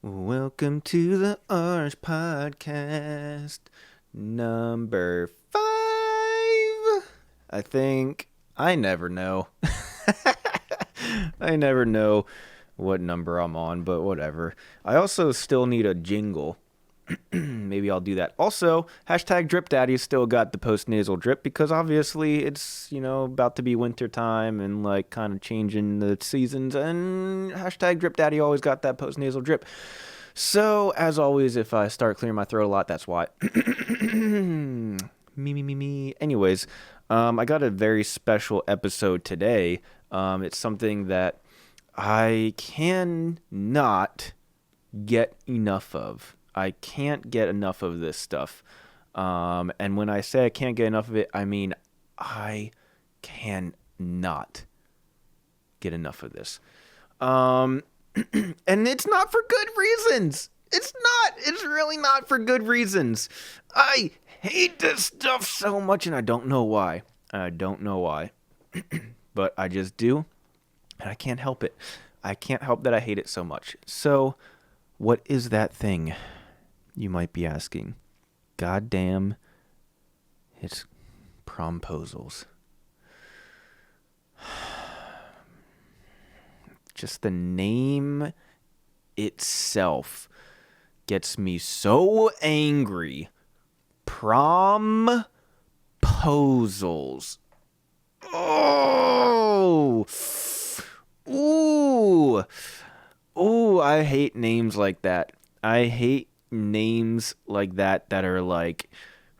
Welcome to the Arnj podcast, number 5. I think I never know. I never know what number I'm on, but whatever. I also still need a jingle. Maybe I'll do that. Also, hashtag Drip Daddy still got the post-nasal drip because obviously it's, about to be winter time and like kind of changing the seasons, and hashtag Drip Daddy always got that post-nasal drip. So, as always, if I start clearing my throat a lot, that's why. Me. Anyways, I got a very special episode today. It's something that I cannot get enough of. I can't get enough of this stuff. And when I say I can't get enough of it, I mean I cannot get enough of this. And it's not for good reasons. It's not. It's really not for good reasons. I hate this stuff so much, and I don't know why. But I just do, and I can't help it. I can't help that I hate it so much. So, what is that thing? You might be asking. Goddamn, it's promposals. Just the name itself gets me so angry. Promposals. Oh! Ooh, I hate names like that. I hate names like that are like,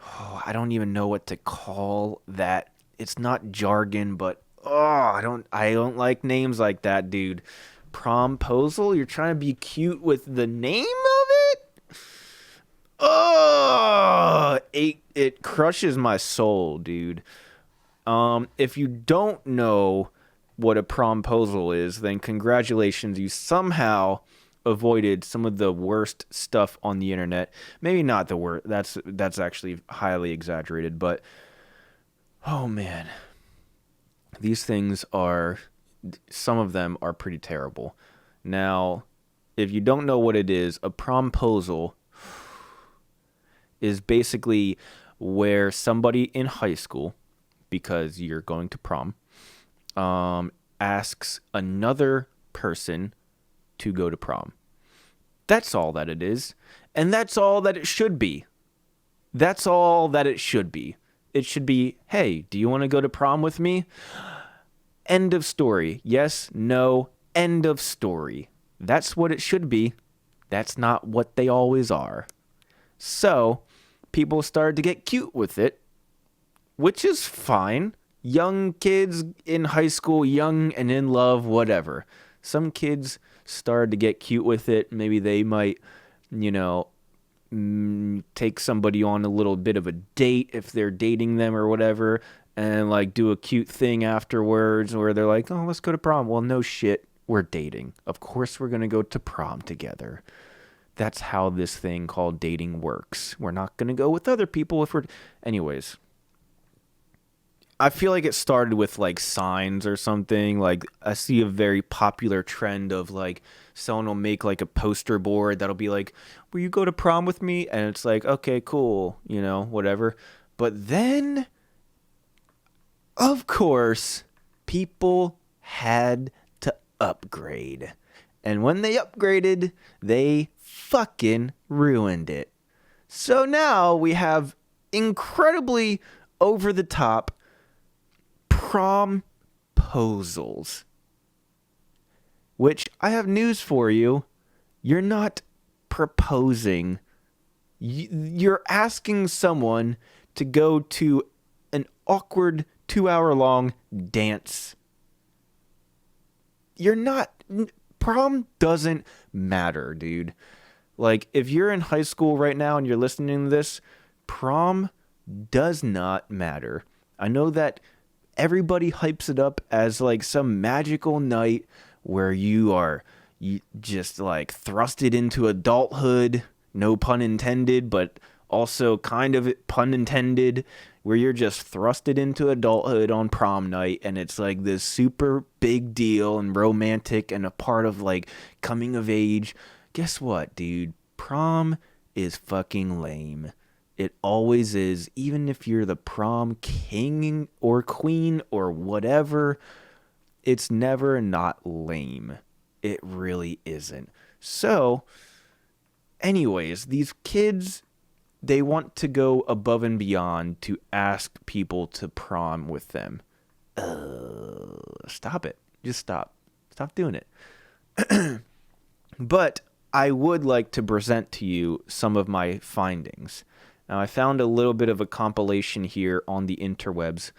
I don't even know what to call that. It's not jargon, but I don't like names like that, dude. Promposal? You're trying to be cute with the name of it? Oh, it crushes my soul, dude. If you don't know what a promposal is, then congratulations, you somehow avoided some of the worst stuff on the internet. Maybe not the worst. That's actually highly exaggerated, but oh man. These things some of them are pretty terrible. Now, if you don't know what it is, a promposal is basically where somebody in high school, because you're going to prom, asks another person to go to prom. That's all that it is. And that's all that it should be. That's all that it should be. It should be, hey, do you want to go to prom with me? End of story. Yes, no, end of story. That's what it should be. That's not what they always are. So, people started to get cute with it, which is fine. Young kids in high school, young and in love, whatever. Some kids started to get cute with it. Maybe they might, take somebody on a little bit of a date if they're dating them or whatever, and like do a cute thing afterwards where they're like, oh, let's go to prom. Well, no shit, we're dating. Of course we're going to go to prom together. That's how this thing called dating works. We're not going to go with other people if we're... Anyways, I feel like it started with like signs or something. Like I see a very popular trend of like someone will make like a poster board that'll be like, will you go to prom with me? And it's like, okay, cool, whatever. But then, of course, people had to upgrade. And when they upgraded, they fucking ruined it. So now we have incredibly over the top promposals. Which, I have news for you, you're not proposing. You're asking someone to go to an awkward 2-hour-long dance. You're not... Prom doesn't matter, dude. Like, if you're in high school right now and you're listening to this, prom does not matter. I know that everybody hypes it up as like some magical night where you just like thrusted into adulthood, no pun intended, but also kind of pun intended, where you're just thrusted into adulthood on prom night, and it's like this super big deal and romantic and a part of like coming of age. guess what, dude? Prom is fucking lame. It always is. Even if you're the prom king or queen or whatever, it's never not lame. It really isn't. So, anyways, these kids, they want to go above and beyond to ask people to prom with them. Stop it. Just stop. Stop doing it. But I would like to present to you some of my findings. Now, I found a little bit of a compilation here on the interwebs,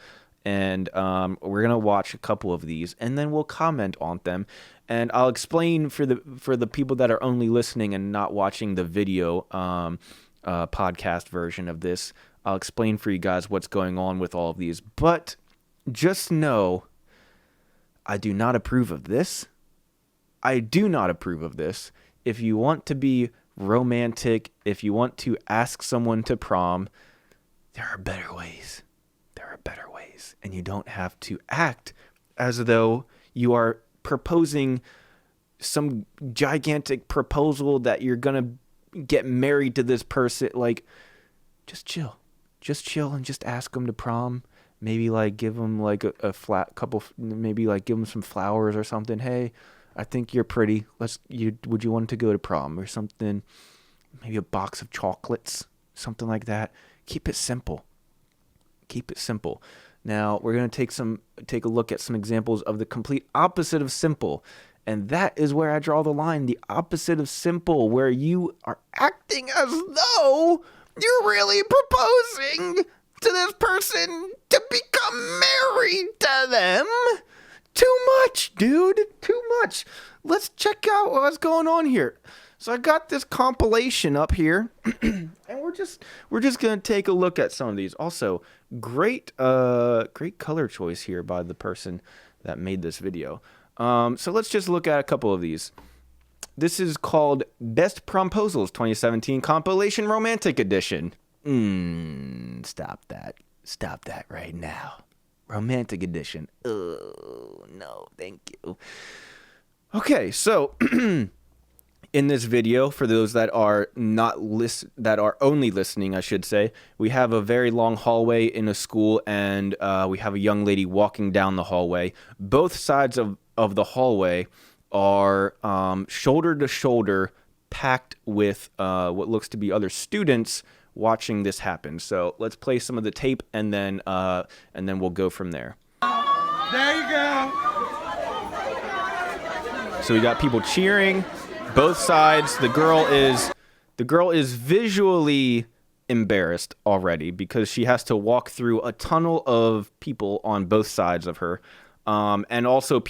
and we're going to watch a couple of these, and then we'll comment on them. And I'll explain for the people that are only listening and not watching the video podcast version of this. I'll explain for you guys what's going on with all of these. But just know, I do not approve of this. I do not approve of this. If you want to be romantic, if you want to ask someone to prom, there are better ways. There are better ways. And you don't have to act as though you are proposing some gigantic proposal that you're going to get married to this person. Like, just chill. Just chill and just ask them to prom. Maybe like give them like a flat couple, maybe like give them some flowers or something. Hey, I think you're pretty. Would you want to go to prom or something? Maybe a box of chocolates, something like that. Keep it simple. Keep it simple. Now we're gonna take a look at some examples of the complete opposite of simple, and that is where I draw the line. The opposite of simple, where you are acting as though you're really proposing to this person to become married to them. Too much, dude. Too much. Let's check out what's going on here. So I got this compilation up here, and we're just gonna take a look at some of these. Also, great color choice here by the person that made this video. So let's just look at a couple of these. This is called Best Promposals 2017 Compilation Romantic Edition. Stop that. Stop that right now. Romantic edition. Oh, no, thank you. Okay, so in this video, for those that are that are only listening, I should say, we have a very long hallway in a school, and we have a young lady walking down the hallway. Both sides of the hallway are shoulder to shoulder, packed with what looks to be other students watching this happen. So let's play some of the tape, and then we'll go from there. There you go. So we got people cheering, both sides. The girl is visually embarrassed already because she has to walk through a tunnel of people on both sides of her, and also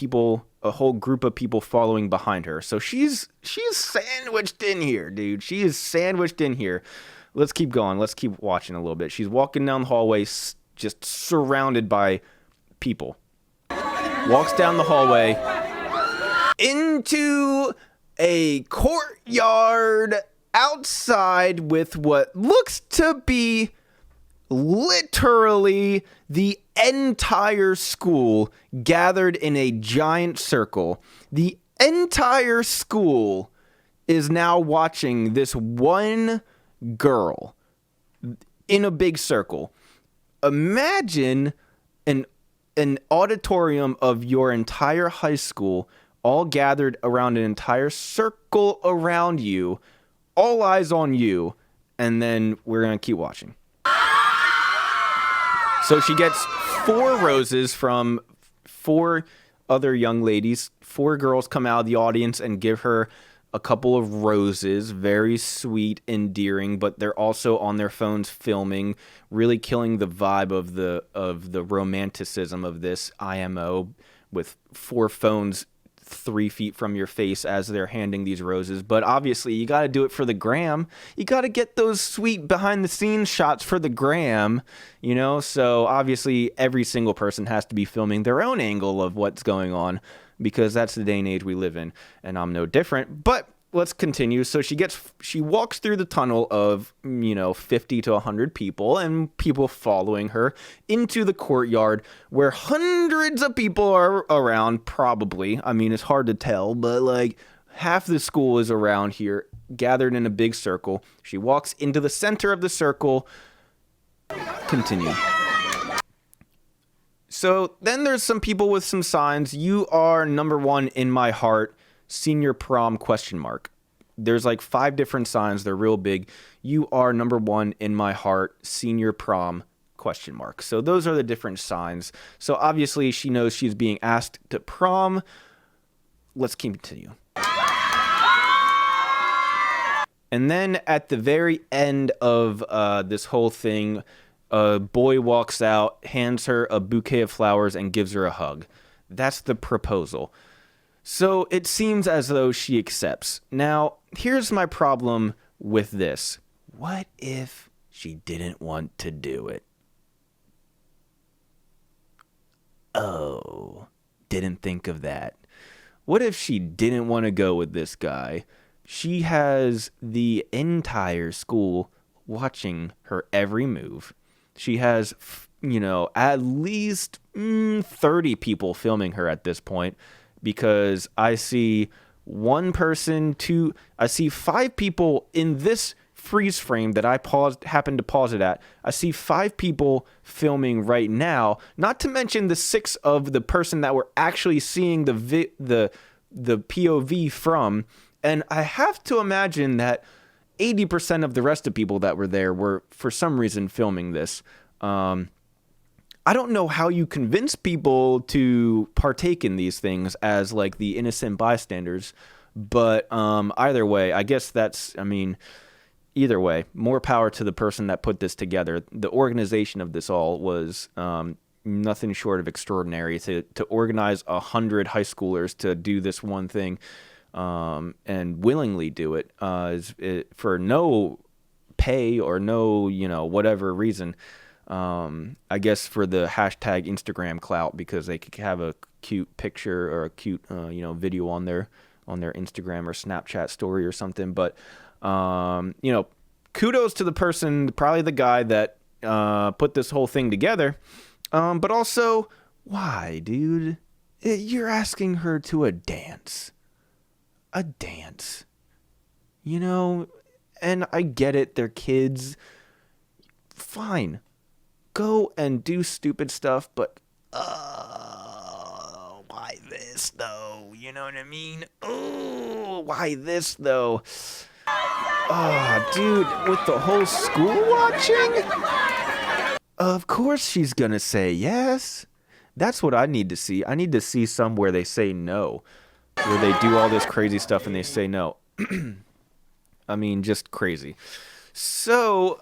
a whole group of people following behind her. So she's sandwiched in here, dude. She is sandwiched in here. Let's keep going. Let's keep watching a little bit. She's walking down the hallway, just surrounded by people. Walks down the hallway into a courtyard outside with what looks to be literally the entire school gathered in a giant circle. The entire school is now watching this one girl in a big circle. Imagine an auditorium of your entire high school all gathered around an entire circle around you, all eyes on you, and then we're gonna keep watching. So she gets 4 roses from 4 other young ladies. 4 girls come out of the audience and give her a couple of roses, very sweet, endearing, but they're also on their phones filming, really killing the vibe of the romanticism of this IMO, with 4 phones 3 feet from your face as they're handing these roses. But obviously you got to do it for the gram. You got to get those sweet behind the scenes shots for the gram, you know? So obviously every single person has to be filming their own angle of what's going on, because that's the day and age we live in, and I'm no different. But let's continue. So she walks through the tunnel of, 50 to 100 people, and people following her into the courtyard where hundreds of people are around, probably. I mean, it's hard to tell, but like Half the school is around here, gathered in a big circle. She walks into the center of the circle. Continue. So then there's some people with some signs. You are number one in my heart, senior prom ? There's like 5 different signs. They're real big. You are number one in my heart, senior prom ? So those are the different signs. So obviously she knows she's being asked to prom. Let's continue. And then at the very end of this whole thing, a boy walks out, hands her a bouquet of flowers, and gives her a hug. That's the proposal. So it seems as though she accepts. Now, here's my problem with this. What if she didn't want to do it? Oh, didn't think of that. What if she didn't want to go with this guy? She has the entire school watching her every move. She has, at least 30 people filming her at this point, because I see I see 5 people in this freeze frame that I happened to pause it at. I see 5 people filming right now, not to mention the 6 of the person that we're actually seeing the POV from. And I have to imagine that 80% of the rest of people that were there were, for some reason, filming this. I don't know how you convince people to partake in these things as, like, the innocent bystanders. But either way, I guess either way, more power to the person that put this together. The organization of this all was nothing short of extraordinary. To organize 100 high schoolers to do this one thing. And willingly do it, for no pay or no, whatever reason. I guess for the hashtag Instagram clout, because they could have a cute picture or a cute, video on their Instagram or Snapchat story or something. But, kudos to the person, probably the guy that put this whole thing together. But also, why, dude? You're asking her to a dance. A dance, and I get it. They're kids. Fine. Go and do stupid stuff, but why this though? You know what I mean? Oh, why this though? Dude, with the whole school watching? Of course she's gonna say yes. That's what I need to see. I need to see some where they say no. Where they do all this crazy stuff and they say no. I mean, just crazy. So,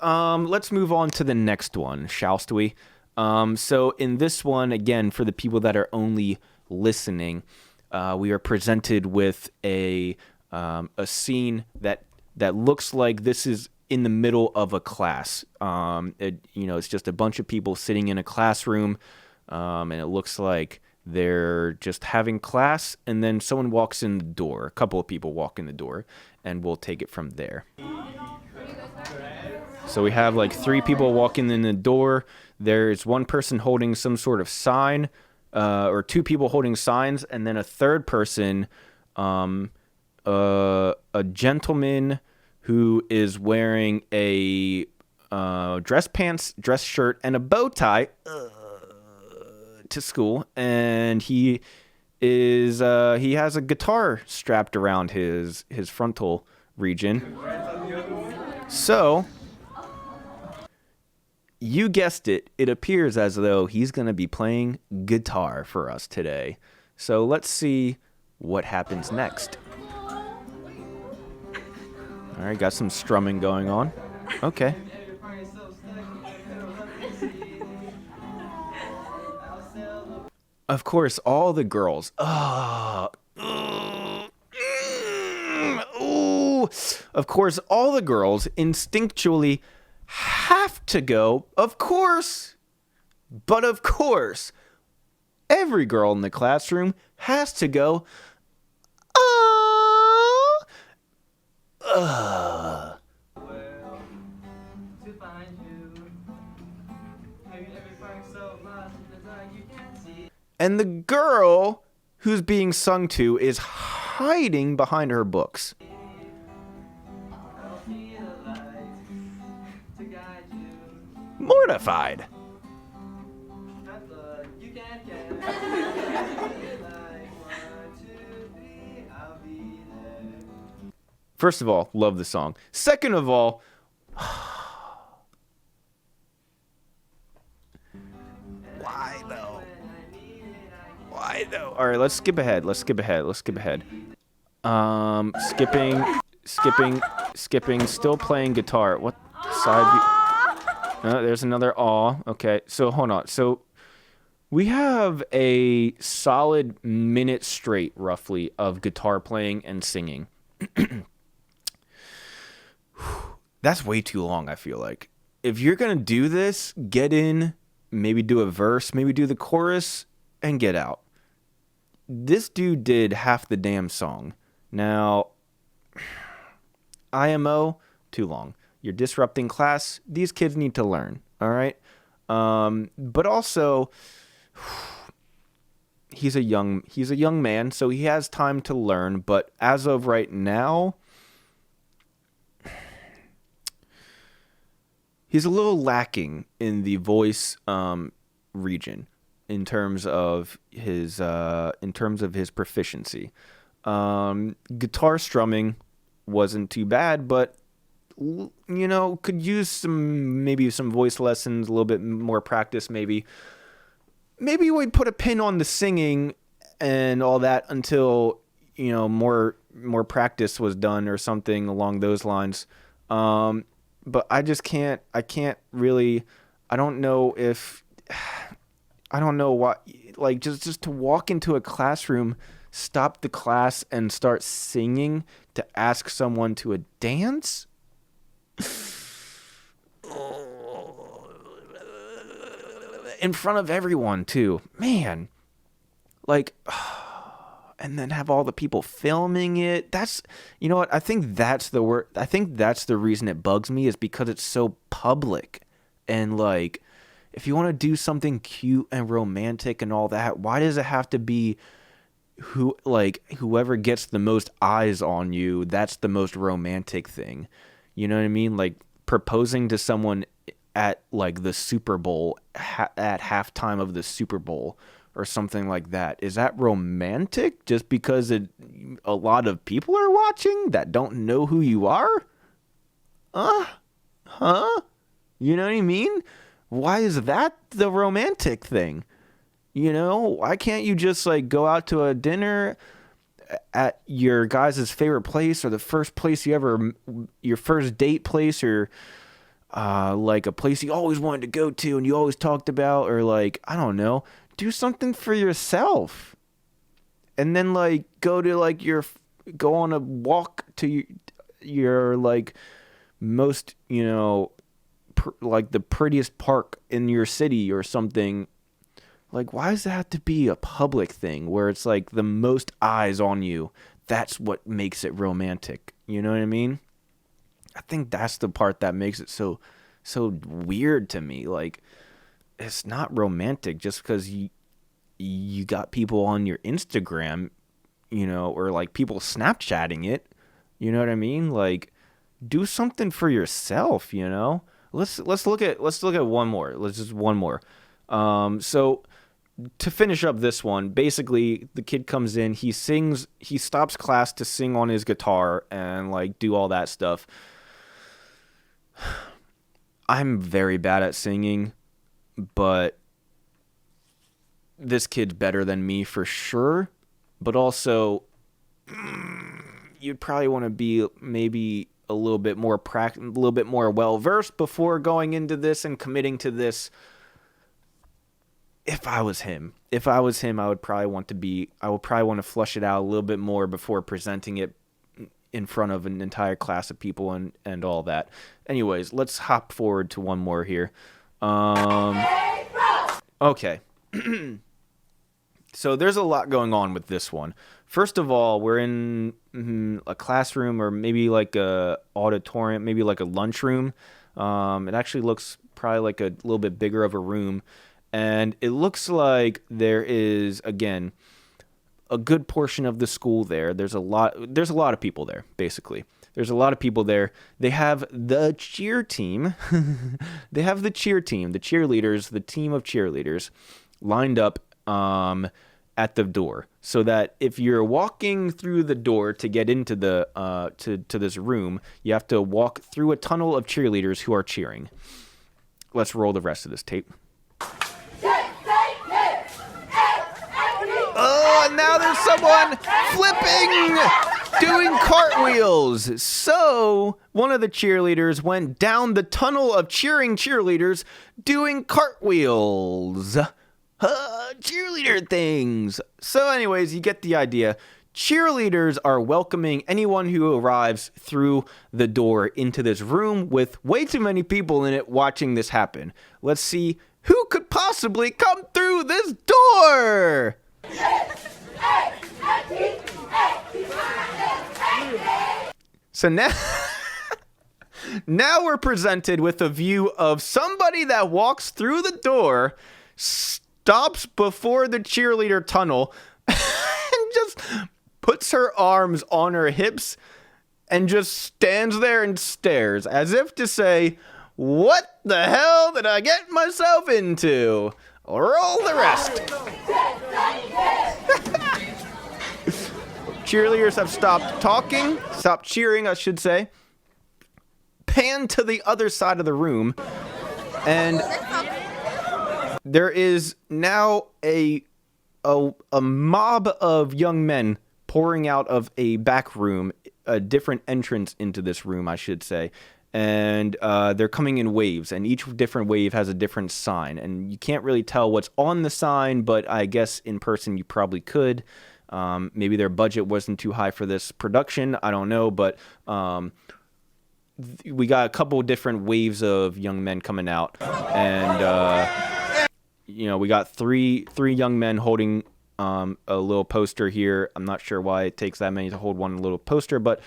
let's move on to the next one, shallst we? So in this one, again, for the people that are only listening, we are presented with a scene that looks like this is in the middle of a class. It's just a bunch of people sitting in a classroom, and it looks like they're just having class, and then someone walks in the door. A couple of people walk in the door, and we'll take it from there. So we have like 3 people walking in the door. There's one person holding some sort of sign, or 2 people holding signs, and then a third person, a gentleman who is wearing a dress pants, dress shirt, and a bow tie. To school, and he has a guitar strapped around his frontal region. So you guessed it, it appears as though he's going to be playing guitar for us today. So let's see what happens next. All right, got some strumming going on. Okay. Of course, all the girls. Of course, all the girls instinctually have to go. Of course. But of course, every girl in the classroom has to go. And the girl who's being sung to is hiding behind her books. Mortified. First of all, love the song. Second of all, why though? Why though? All right, let's skip ahead. Skipping. Still playing guitar. What side? There's another aw. Okay, so hold on. So we have a solid minute straight, roughly, of guitar playing and singing. That's way too long, I feel like. If you're going to do this, get in, maybe do a verse, maybe do the chorus, and get out. This dude did half the damn song. Now, IMO, too long. You're disrupting class. These kids need to learn, all right? But also, he's a young man, so he has time to learn. But as of right now, he's a little lacking in the voice region in terms of his proficiency. Guitar strumming wasn't too bad, but could use maybe some voice lessons, a little bit more practice. Maybe we'd put a pin on the singing and all that until more practice was done or something along those lines. But I can't really, I don't know what, like, just to walk into a classroom, stop the class and start singing to ask someone to a dance? In front of everyone, too. Man. Like, and then have all the people filming it. That's, you know what? I think that's the word. I think that's the reason it bugs me, is because it's so public. And like, if you want to do something cute and romantic and all that, why does it have to be whoever gets the most eyes on you, that's the most romantic thing? You know what I mean? Like, proposing to someone at like the Super Bowl, at halftime of the Super Bowl, or something like that. Is that romantic just because a lot of people are watching that don't know who you are? Huh? You know what I mean? Why is that the romantic thing? Why can't you just like go out to a dinner at your guys' favorite place, or the first place your first date place, or like a place you always wanted to go to and you always talked about, or like, I don't know, do something for yourself, and then like go on a walk to your like most, like the prettiest park in your city or something. Like, why does it have to be a public thing where it's like the most eyes on you? That's what makes it romantic. You know what I mean? I think that's the part that makes it so weird to me. Like, it's not romantic just because you got people on your Instagram, or like people Snapchatting it. You know what I mean? Like, do something for yourself. Let's look at one more. Let's just one more. So to finish up this one, basically the kid comes in, he stops class to sing on his guitar and like do all that stuff. I'm very bad at singing, but this kid's better than me for sure. But also, you'd probably want to be maybe a little bit more well-versed before going into this and committing to this. If I was him, I would probably want to flush it out a little bit more before presenting it in front of an entire class of people and all that. Anyways, let's hop forward to one more here. Okay. So there's a lot going on with this one. First of all, we're in a classroom, or maybe like a auditorium, maybe like a lunchroom. It actually looks probably like a little bit bigger of a room. And it looks like there is, again, a good portion of the school there. There's a lot of people there, basically. There's a lot of people there. They have the cheer team. They have the cheer team, the cheerleaders, the team of cheerleaders lined up at the door, so that if you're walking through the door to get into the to this room, you have to walk through a tunnel of cheerleaders who are cheering. Let's roll the rest of this tape. Oh, and now there's someone flipping, doing cartwheels. So one of the cheerleaders went down the tunnel of cheering cheerleaders doing cartwheels. Cheerleader things. So anyways, you get the idea. Cheerleaders are welcoming anyone who arrives through the door into this room with way too many people in it watching this happen. Let's see who could possibly come through this door. So now we're presented with a view of somebody that walks through the door, stops before the cheerleader tunnel, and just puts her arms on her hips and just stands there and stares as if to say, "What the hell did I get myself into?" Roll the rest. Cheerleaders have stopped cheering, I should say. Pan to the other side of the room, and there is now a mob of young men pouring out of a back room, a different entrance into this room, I should say. And they're coming in waves, and each different wave has a different sign. And you can't really tell what's on the sign, but I guess in person you probably could. Maybe their budget wasn't too high for this production. I don't know, but we got a couple different waves of young men coming out. And, we got three young men holding a little poster here. I'm not sure why it takes that many to hold one little poster, but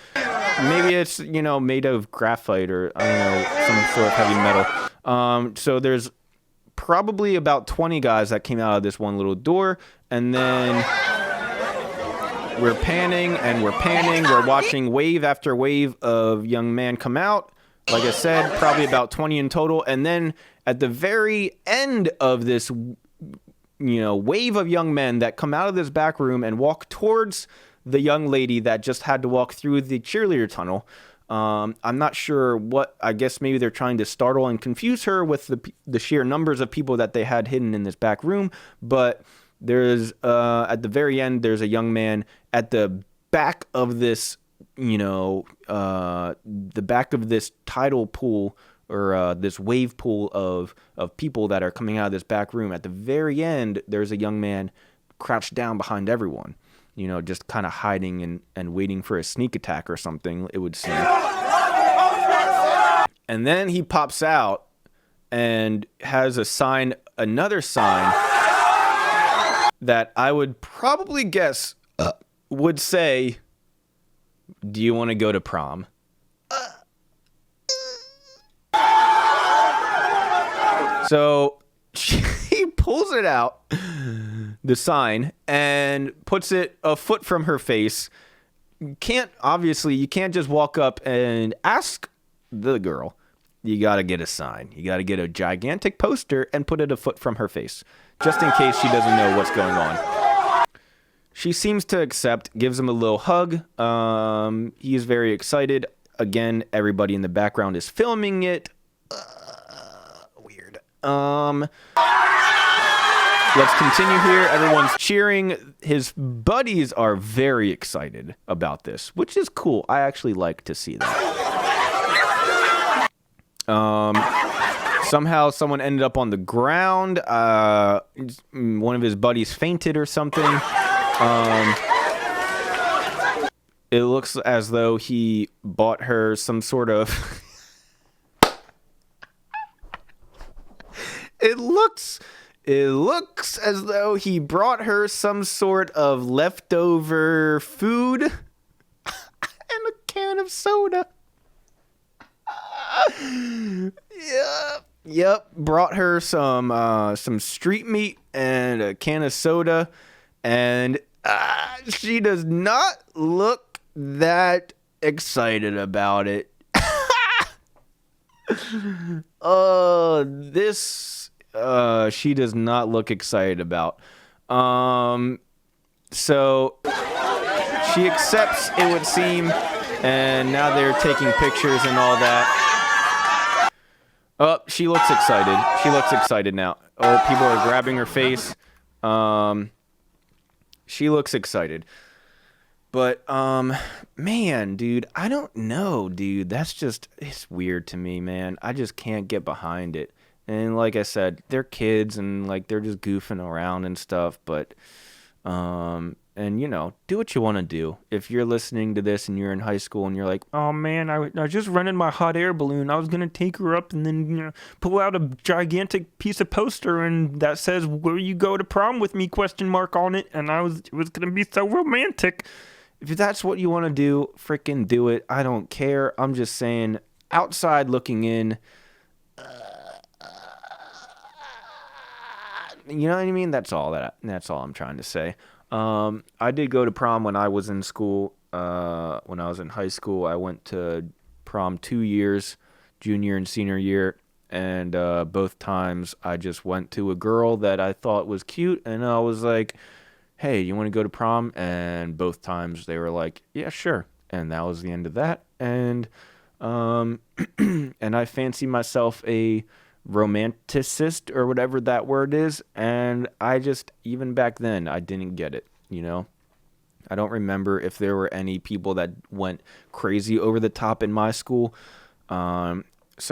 maybe it's, made of graphite or, I don't know, some sort of heavy metal. So there's probably about 20 guys that came out of this one little door, and then we're panning and we're panning. We're watching wave after wave of young men come out. Like I said, probably about 20 in total. And then at the very end of this wave of young men that come out of this back room and walk towards the young lady that just had to walk through the cheerleader tunnel. I'm not sure what. I guess maybe they're trying to startle and confuse her with the sheer numbers of people that they had hidden in this back room. But there's at the very end, there's a young man at the back of this, the back of this tidal pool, or this wave pool of people that are coming out of this back room. At the very end, there's a young man crouched down behind everyone, just kind of hiding and waiting for a sneak attack or something, it would seem. And then he pops out and has another sign that I would probably guess would say, "Do you want to go to prom?" So she pulls it out, the sign, and puts it a foot from her face. You can't just walk up and ask the girl. You got to get a sign. You got to get a gigantic poster and put it a foot from her face, just in case she doesn't know what's going on. She seems to accept, gives him a little hug. He is very excited. Again, everybody in the background is filming it. Weird. Let's continue here. Everyone's cheering. His buddies are very excited about this, which is cool. I actually like to see that. Somehow someone ended up on the ground. One of his buddies fainted or something. It looks as though he bought her some sort of... It looks as though he brought her some sort of leftover food and a can of soda. Yep. Brought her some street meat and a can of soda, and She does not look that excited about it. She does not look excited about. So she accepts, it would seem, and now they're taking pictures and all that. Oh, she looks excited. She looks excited now. Oh, people are grabbing her face. She looks excited. But, man, dude, I don't know, dude. It's weird to me, man. I just can't get behind it. And like I said, they're kids and, like, they're just goofing around and stuff. But, and, do what you want to do. If you're listening to this and you're in high school and you're like, oh, man, I just rented my hot air balloon. I was going to take her up and then, pull out a gigantic piece of poster and that says, will you go to prom with me, ? On it. And it was going to be so romantic. If that's what you want to do, freaking do it. I don't care. I'm just saying, outside looking in, you know what I mean? That's all I'm trying to say. I did go to prom when I was in school. When I was in high school, I went to prom 2 years, junior and senior year. And both times I just went to a girl that I thought was cute. And I was like, hey, you want to go to prom? And both times they were like, yeah, sure. And that was the end of that. And and I fancy myself a romanticist or whatever that word is. And even back then, I didn't get it, I don't remember if there were any people that went crazy over the top in my school. So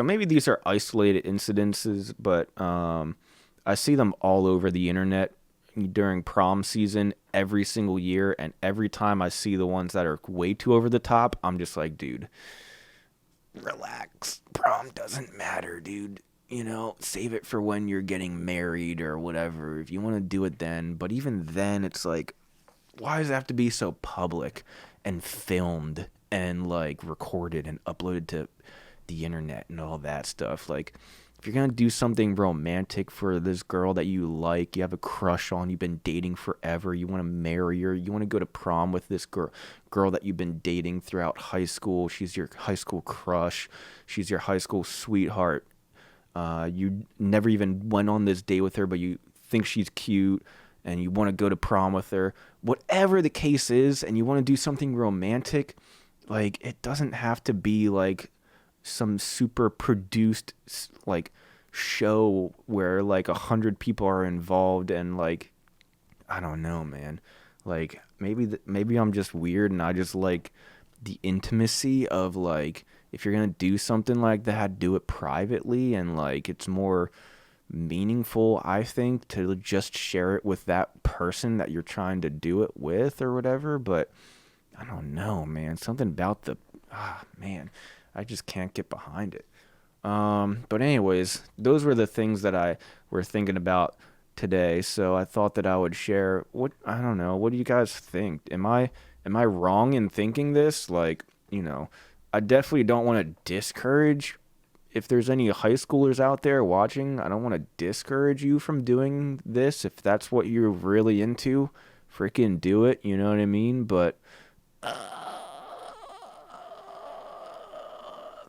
maybe these are isolated incidences, but I see them all over the internet during prom season every single year, and every time I see the ones that are way too over the top, I'm just like, dude, relax. Prom doesn't matter, dude. Save it for when you're getting married or whatever, if you want to do it then. But even then, it's like, why does it have to be so public and filmed and like recorded and uploaded to the internet and all that stuff? Like, if you're going to do something romantic for this girl that you like, you have a crush on, you've been dating forever, you want to marry her, you want to go to prom with this girl that you've been dating throughout high school, she's your high school crush, she's your high school sweetheart, you never even went on this date with her, but you think she's cute, and you want to go to prom with her, whatever the case is, and you want to do something romantic, like, it doesn't have to be like some super produced like show where like 100 people are involved and like, I don't know, man. Like maybe I'm just weird and I just like the intimacy of like, if you're gonna do something like that, do it privately, and like it's more meaningful, I think, to just share it with that person that you're trying to do it with or whatever. But I don't know, man. Something about man, I just can't get behind it. But anyways, those were the things that I were thinking about today. So I thought that I would share I don't know. What do you guys think? Am I wrong in thinking this? Like, I definitely don't want to discourage, if there's any high schoolers out there watching, I don't want to discourage you from doing this. If that's what you're really into, freaking do it. You know what I mean? But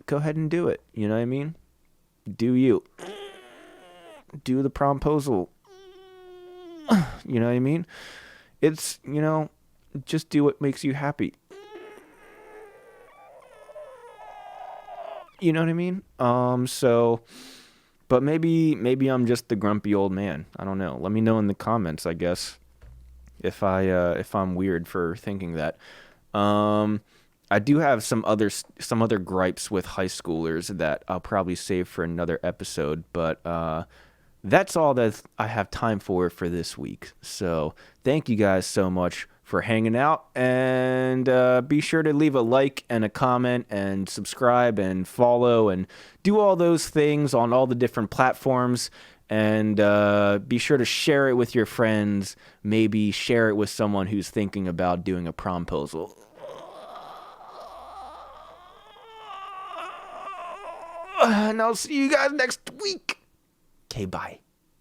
go ahead and do it. You know what I mean? Do you. Do the promposal. You know what I mean? It's, just do what makes you happy. You know what I mean? But maybe I'm just the grumpy old man. I don't know. Let me know in the comments, I guess, if I'm weird for thinking that. I do have some other gripes with high schoolers that I'll probably save for another episode, but that's all that I have time for this week. So thank you guys so much for hanging out, and be sure to leave a like and a comment and subscribe and follow and do all those things on all the different platforms, and be sure to share it with your friends. Maybe share it with someone who's thinking about doing a promposal. And I'll see you guys next week. Okay, bye.